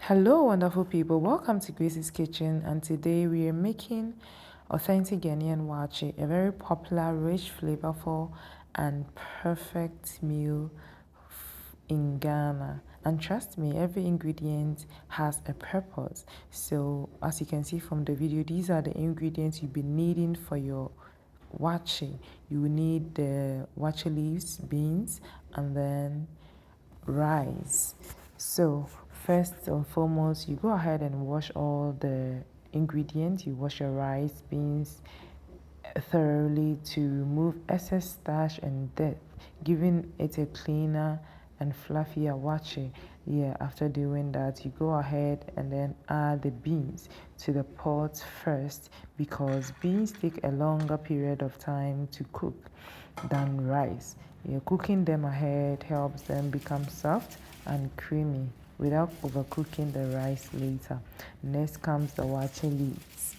Hello, wonderful people. Welcome to Grace's Kitchen, and today we are making authentic Ghanaian Waakye, a very popular, rich, flavorful, and perfect meal in Ghana. And trust me, every ingredient has a purpose. So, as you can see from the video, these are the ingredients you'll be needing for your waakye. You will need the waakye leaves, beans, and then rice. So first and foremost, you go ahead and wash all the ingredients. You wash your rice, beans thoroughly to remove excess starch and dirt, giving it a cleaner and fluffier waakye. Yeah, after doing that, you go ahead and then add the beans to the pot first, because beans take a longer period of time to cook than rice. Yeah, cooking them ahead helps them become soft and creamy without overcooking the rice later. Next comes the waakye leaves.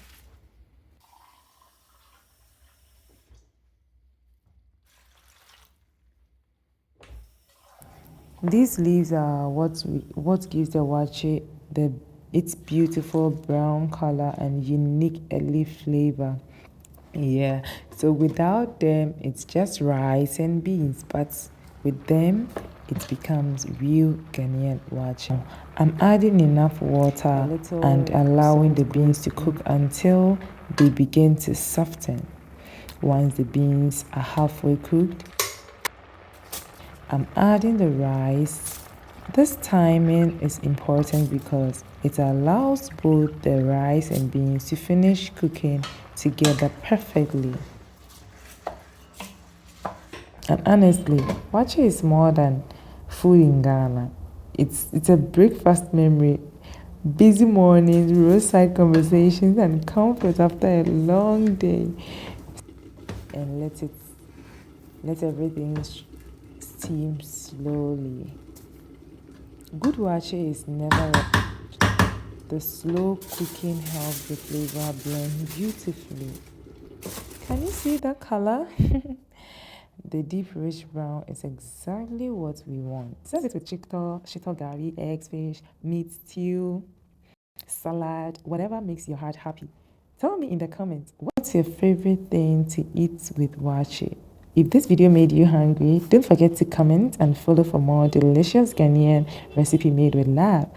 These leaves are what gives the waakye its beautiful brown color and unique early flavor. Yeah, so without them, it's just rice and beans, but with them, it becomes real Ghanaian waakye. I'm adding enough water and allowing the beans to cook until they begin to soften. Once the beans are halfway cooked, I'm adding the rice. This timing is important because it allows both the rice and beans to finish cooking together perfectly. And honestly, waakye is more than food in Ghana. It's a breakfast memory, busy mornings, roadside conversations, and comfort after a long day. And let everything steam slowly. Good waakye is never rushed. The slow cooking helps the flavor blend beautifully. Can you see that color? The deep rich brown is exactly what we want. Serve it with shito, gari, eggs, fish, meat, stew, salad, whatever makes your heart happy. Tell me in the comments, what's your favorite thing to eat with waakye? If this video made you hungry, don't forget to comment and follow for more delicious Ghanaian recipe made with love.